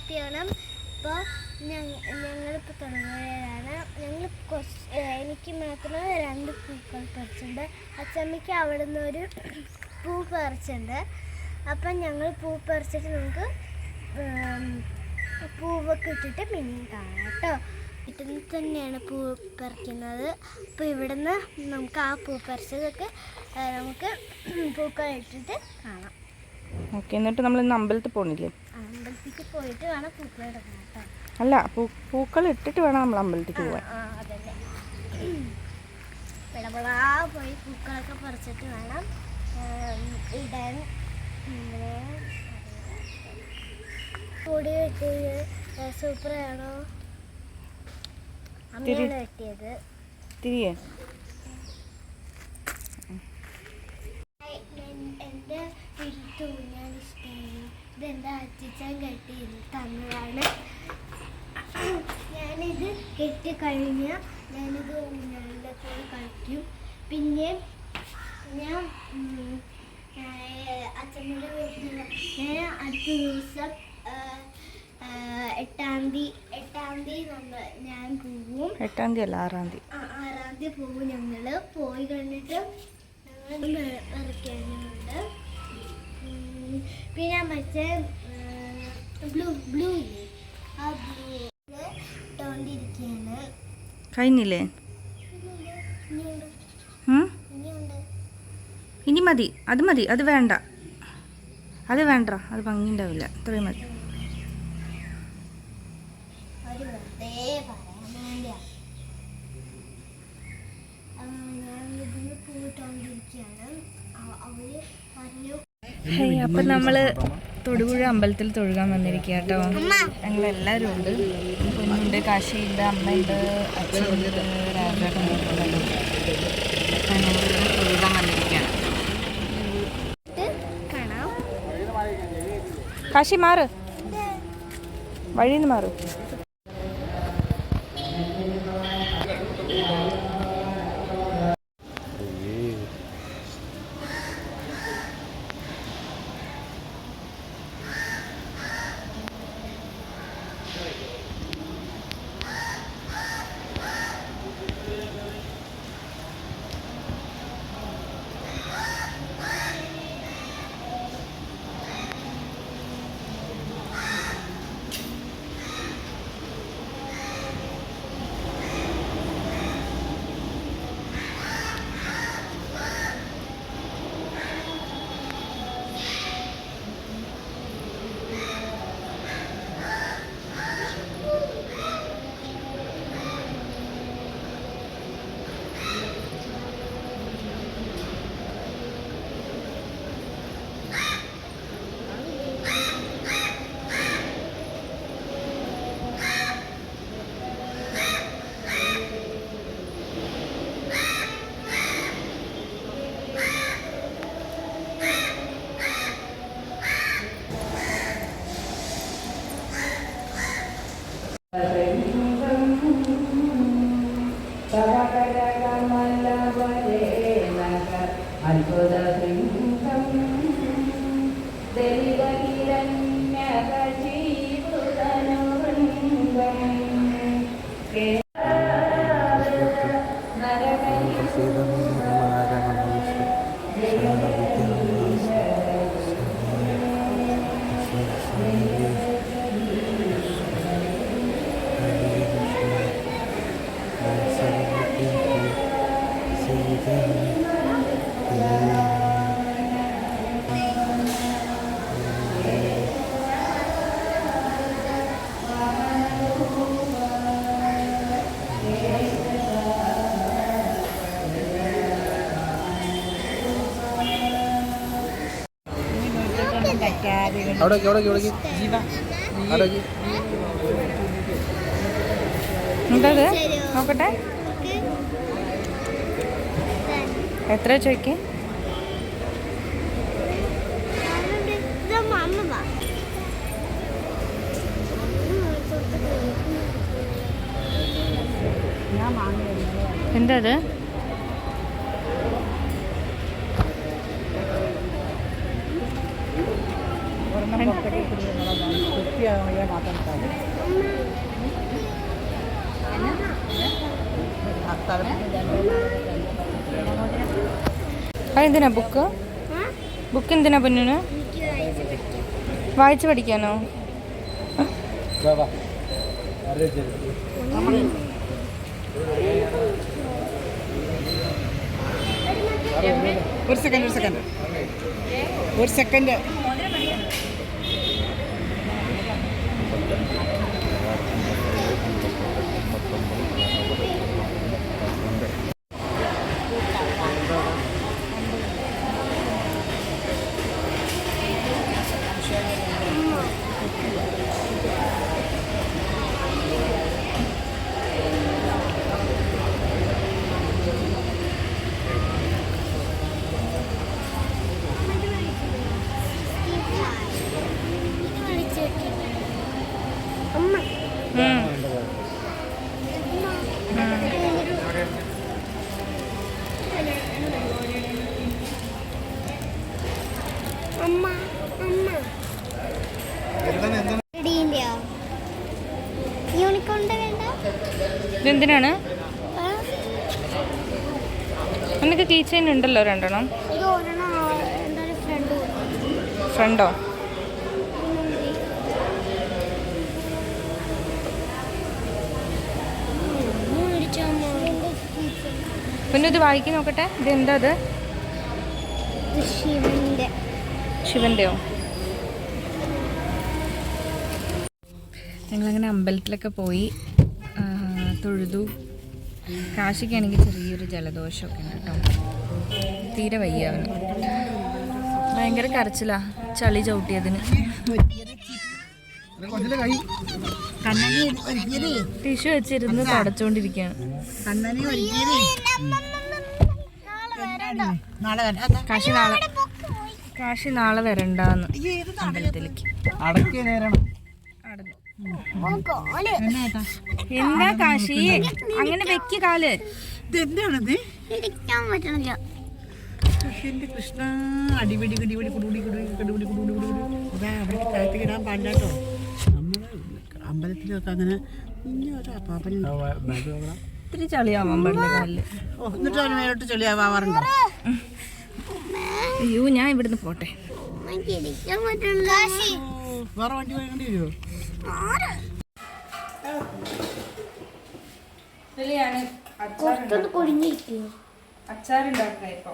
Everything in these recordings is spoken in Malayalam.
ഹാപ്പിയാണ്. ഇപ്പോൾ ഞങ്ങളിപ്പോൾ തുടങ്ങുകയാണ്. എനിക്ക് മാത്രം 2 പൂക്കൾ പറിച്ചിട്ടുണ്ട്. അച്ചമ്മയ്ക്ക് അവിടെ നിന്ന് ഒരു പൂ പറിച്ചിട്ടുണ്ട്. അപ്പം ഞങ്ങൾ പൂ പറിച്ചിട്ട് നമുക്ക് പൂവൊക്കെ ഇട്ടിട്ട് പിന്നെയും കാണാം കേട്ടോ. വീട്ടിൽ തന്നെയാണ് പൂ പറിക്കുന്നത്. അപ്പോൾ ഇവിടുന്ന് നമുക്ക് ആ പൂ പറിച്ചതൊക്കെ നമുക്ക് പൂക്കൾ ഇട്ടിട്ട് കാണാം. ഓക്കെ, എന്നിട്ട് നമ്മൾ ഇന്ന് അമ്പലത്തിൽ പോകണില്ലേ? അമ്പലത്തിലേക്ക് പോയിട്ട് വേണം പൂക്കൾ ഇടാൻ കേട്ടോ. അല്ല, പൂക്കൾ ഇട്ടിട്ട് വേണം നമ്മൾ അമ്പലത്തിലേക്ക് പോകാൻ. അതല്ലേ, പിടപെടാ പോയി പൂക്കളൊക്കെ പറിച്ചിട്ട് വേണം ഇടാൻ. പൊടി വെട്ടിയത് സൂപ്പറാണോ? അമ്മയാണ് വെട്ടിയത്. തിരിയേ എൻ്റെ വീട്ടിൽ തൂങ്ങാൻ ഇഷ്ടമായി. ഇതെൻ്റെ അച്ഛൻ കെട്ടി തന്നതാണ്. ഞാനിത് കെട്ടിക്കഴിഞ്ഞാൽ ഞാനിത് ഊഞ്ഞാലിൻ്റെ പോയി കളിക്കും. പിന്നെ ഞാൻ അച്ഛൻ്റെ വീട്ടിൽ ഞാൻ അടുത്ത ദിവസം 8-ാം തീയതി ഞാൻ പോവും. 8-ാം തീയതി അല്ല, 6-ാം തീയതി. 6-ാം തീയതി പോവും. ഞങ്ങൾ പോയി കഴിഞ്ഞിട്ട് ഞങ്ങൾ വരയ്ക്കാനുണ്ട്. പിന്നെ മറ്റേ ബ്ലൂ ഇല്ലേ, ആ ബ്ലൂ ഇട്ടുകൊണ്ടിരിക്കുകയാണ്. കഴിഞ്ഞില്ലേ? ഇനി മതി, അത് മതി, അത് വേണ്ട, അത് വേണ്ട, അത് ഭംഗി ഉണ്ടാവില്ല. ഇത്രയും മതി. അപ്പം നമ്മൾ തൊടുപുഴ അമ്പലത്തിൽ തൊഴുകാൻ വന്നിരിക്കുക കേട്ടോ. ഞങ്ങളെല്ലാവരും ഉണ്ട്. കുഞ്ഞുണ്ട്, കാശിയുണ്ട്, അമ്മയുണ്ട്, അച്ഛനുണ്ട്, രാജാക്കുണ്ട്. തൊഴുകാൻ വന്നിരിക്കുകയാണ്. കാശി മാറ്, വഴിയിൽ നിന്ന് മാറും. എന്തത് നോക്കട്ടെ, എത്ര ചോദിക്കേ? എന്താ അത്? അതെന്തിനാ ബുക്ക്? ബുക്ക് എന്തിനാ പൊന്നിന്? വായിച്ച് പഠിക്കാനോ? ഒരു സെക്കൻഡ് ഇതെന്തിനാണ്? എന്നൊക്കെ കീ ചെയിൻ ഉണ്ടല്ലോ 2 ഫ്രണ്ടോ? പിന്നെ ഇത് വായിക്കി നോക്കട്ടെ. ഇതെന്താ? അത് ശിവൻ്റെയോ? ഞങ്ങളങ്ങനെ അമ്പലത്തിലൊക്കെ പോയി തൊഴുതു. കാശിക്കാണെങ്കിൽ ചെറിയൊരു ജലദോഷമൊക്കെ ഉണ്ട് കേട്ടോ. തീരെ വയ്യ അവന്. ഭയങ്കര കരച്ചിലാ ചളി ചവിട്ടിയതിന്. ടിഷ്യൂ വെച്ചിരുന്ന് തുടച്ചുകൊണ്ടിരിക്കുകയാണ്. കാശി നാളെ വരണ്ടാന്ന് അമ്പലത്തിലേക്ക്. എന്താ കാശി അങ്ങനെ വെക്ക് കാല്? ഇതെന്താണത്? എന്റെ കൃഷ്ണ, അടിപിടി കിടിപിടി കുടുപിടി കുടുപിടി കുടുപിടി കുടുപിടി. അതാ അവിടെ കാലത്തേക്ക് ഇടാൻ പാടില്ലാട്ടോ. നമ്മള് അമ്പലത്തിലൊക്കെ അങ്ങനെ ഇത്തിരി ചളിയാവാൻ പാടില്ല കാലില്. എന്നിട്ട് അവന് മേലോട്ട് ചളിയാവാറുണ്ടോ? അയ്യോ, ഞാൻ ഇവിടുന്ന് പോട്ടെ. വേറെ വണ്ടി വേണ്ടി വരുമോ? അച്ചാറുണ്ടാക്കുക ഇപ്പൊ.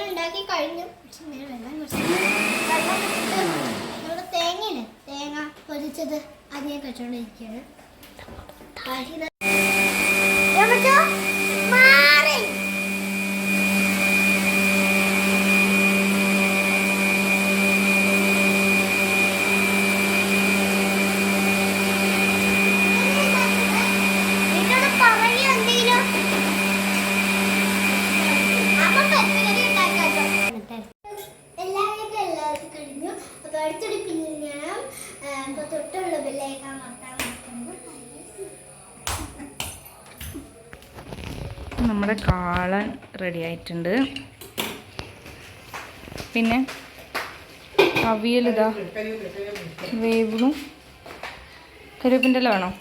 ഉണ്ടാക്കി കഴിഞ്ഞു. തേങ്ങ പൊരിച്ചത് അത് ഞാൻ കഴിച്ചോണ്ടിരിക്കുകയാണ്. നമ്മുടെ കാളൻ റെഡി ആയിട്ടുണ്ട്. പിന്നെ അവിയൽ ഇതാ വേവുന്നു. കറിവേപ്പിൻ്റെ ഇല വേണോ?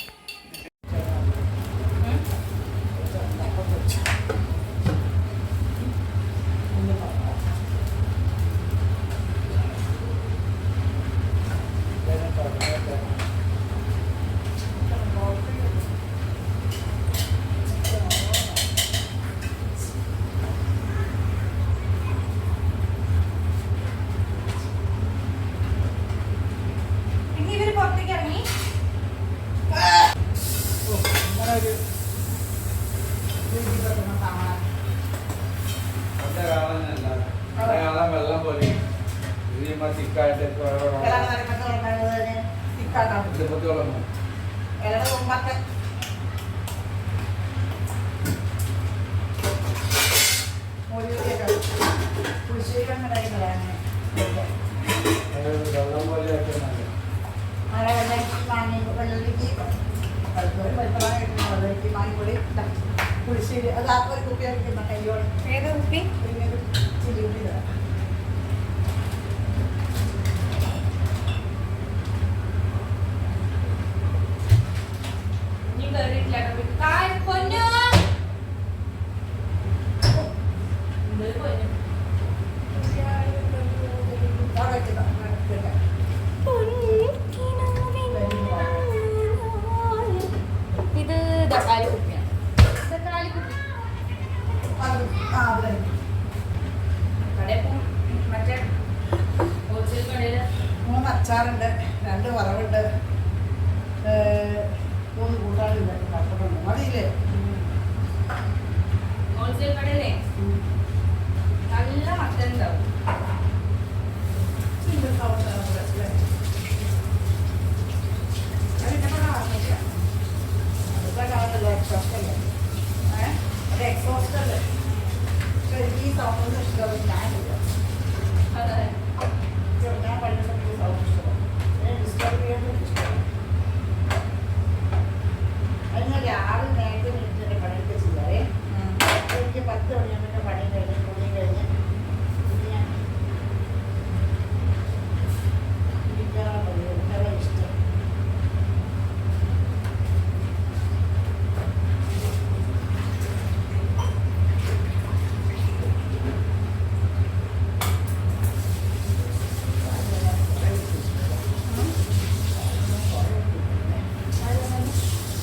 വെള്ളം പോലെ തിക്കായിട്ട് വെള്ളം പോലെ ആയിട്ട് ഈ മാങ്ങിപ്പൊടി പുളിശ്ശേരി അത് ആ ഒരു കുപ്പി ഇറക്കുന്ന കയ്യോടെ ഏത് കുപ്പി? ചില്ലി ഉള്ളി തരാം. ഇത് ദക്കാലി കുപ്പിയാണ്. ദക്കാലി കുപ്പി കടയിൽ പോകും. മറ്റേ ഹോൾസെയിൽ കടയിൽ 3 അച്ചാറുണ്ട്, 2 വറവുണ്ട്, 3 കൂട്ടാനുണ്ട്. മതിയില്ലേ? ഹോൾസെയിൽ കടയിലേ നല്ല മട്ടൻ ഉണ്ടാവും. അതെ രാവിലെ നേരത്തെ വീട്ടിൽ പണിയൊക്കെ ചെയ്യാറേ. എനിക്ക് 10 മണിയാകുമ്പോൾ പണി കഴിഞ്ഞ് കുളിയും കഴിഞ്ഞ് ഞാൻ ഇരിക്കാറാണ് പതിവ്. എനിക്കതാ ഇഷ്ടം.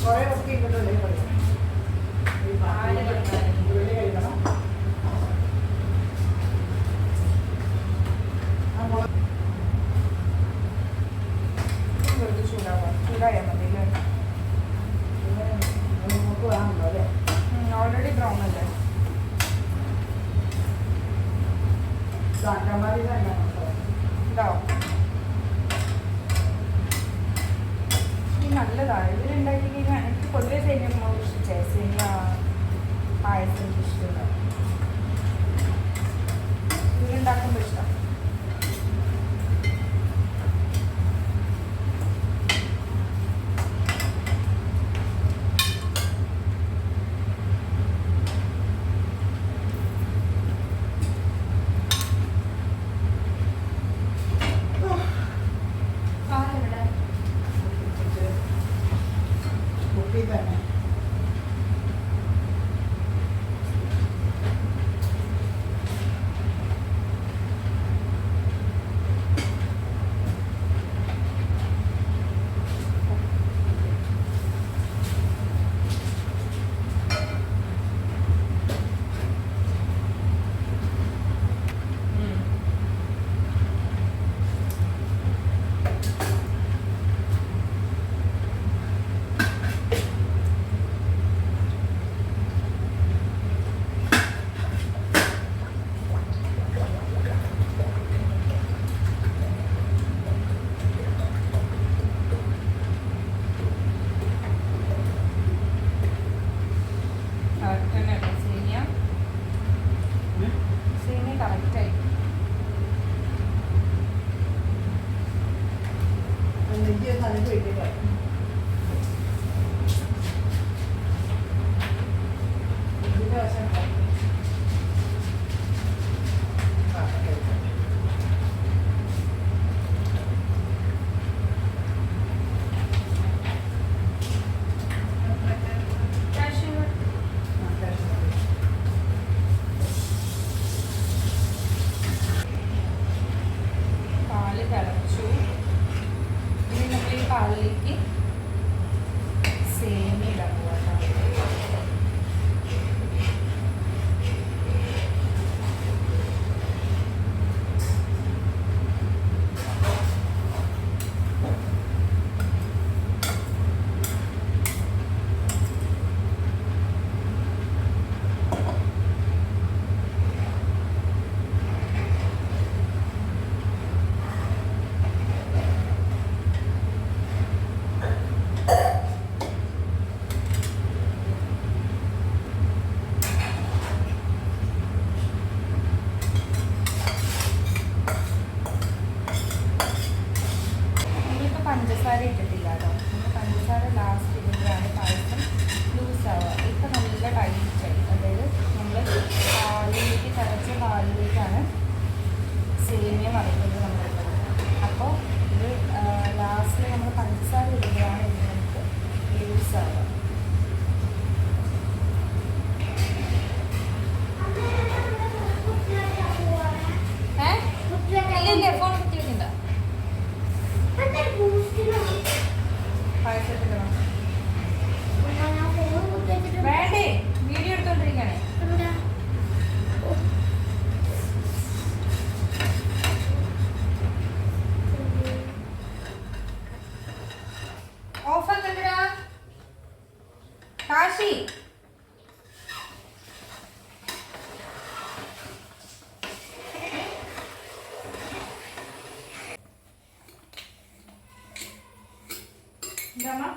കുറേ വസ്തു ഇങ്ങോട്ടല്ലേ പറയും. ഈ പാല് ഉള്ളി കഴിക്കണം. ആ മുളക് വെറുതെ ചൂടായാൽ മതി അല്ലേ? നമുക്ക് വേണമല്ലോ അല്ലേ? ഓൾറെഡി ബ്രൗൺ അല്ലേ? അങ്കമാലി തന്നെ ഉണ്ടാവും. നല്ലതാണ് ഇതിലുണ്ടാക്കി കഴിഞ്ഞാൽ. എനിക്ക് പൊതുവെ സേമിയ ഇഷ്ടമായി. സേമിയ പായസം എനിക്ക് ഇഷ്ടമില്ല. ഇതിലുണ്ടാക്കുമ്പോൾ ഇഷ്ടം. കുപ്പി തന്നെ ലൈറ്റായി, അതായത് നമ്മൾ പാലിലേക്ക് തിളച്ച പാലിലേക്കാണ് സേമിയ വറുത്തത് നമ്മളിട്ടത്. അപ്പോൾ ഇത് ലാസ്റ്റിൽ നമ്മൾ പഞ്ചസാര ഇടുകയാണ് ഇത് നമുക്ക് ലൂസ് ആവുക. ഇല്ല ഫോൺ കുത്തി വെക്കണ്ട. പായസത്തിലോ വേണ്ടേ, വീഡിയോ എടുത്തോണ്ടിരിക്കണേ. ഓഫാക്കണ്ടടാ കാശി. എന്താ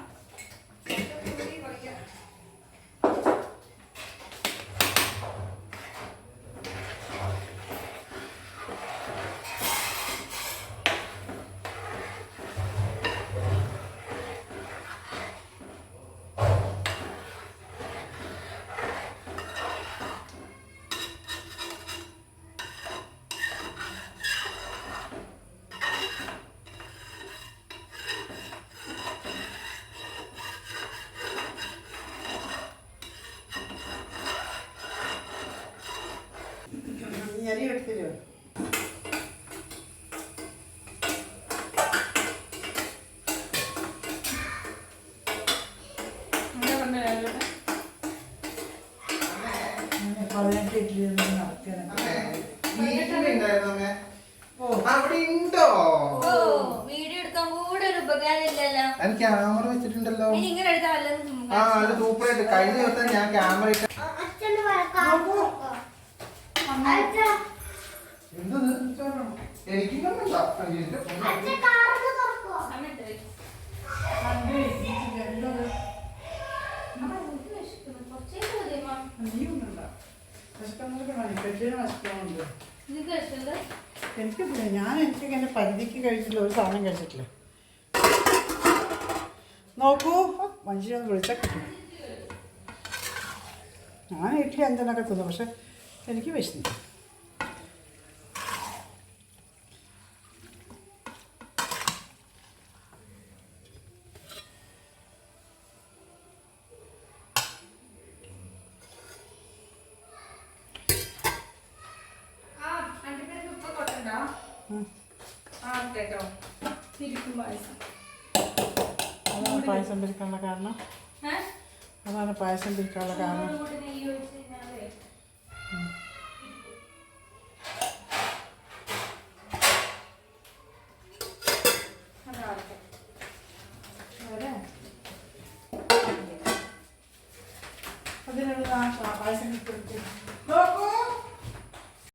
അരി എടുത്തില്ലോ. വീഡിയോ എടുക്കാൻ കൂടെ ഒരു ഉപകാരം ഇല്ലല്ലോ. ക്യാമറ വെച്ചിട്ടുണ്ടല്ലോ. ഇങ്ങനെ എടുത്താൽ ആ അത് സൂപ്പറായിട്ട്. കഴിഞ്ഞ ദിവസം ഞാൻ ക്യാമറ ഇട്ട എനിക്കില്ല, എനിക്ക് ഇങ്ങനെ പരിധിക്ക് കഴിച്ചില്ല, ഒരു സാധനം കഴിച്ചിട്ടില്ല. നോക്കൂ, മനുഷ്യനൊന്ന് വിളിച്ചാൽ കിട്ടും. ഞാൻ ഇഡ്ഡലി എന്തെന്നൊക്കെ തിന്നു, പക്ഷെ എനിക്ക് വിശന്നു. അതാണ് പായസം പിരിക്കാനുള്ള കാരണം. അതാണ് പായസം പിരിക്കാനുള്ള കാരണം. അതിനുള്ള പായസം കിട്ടും. നോക്കൂ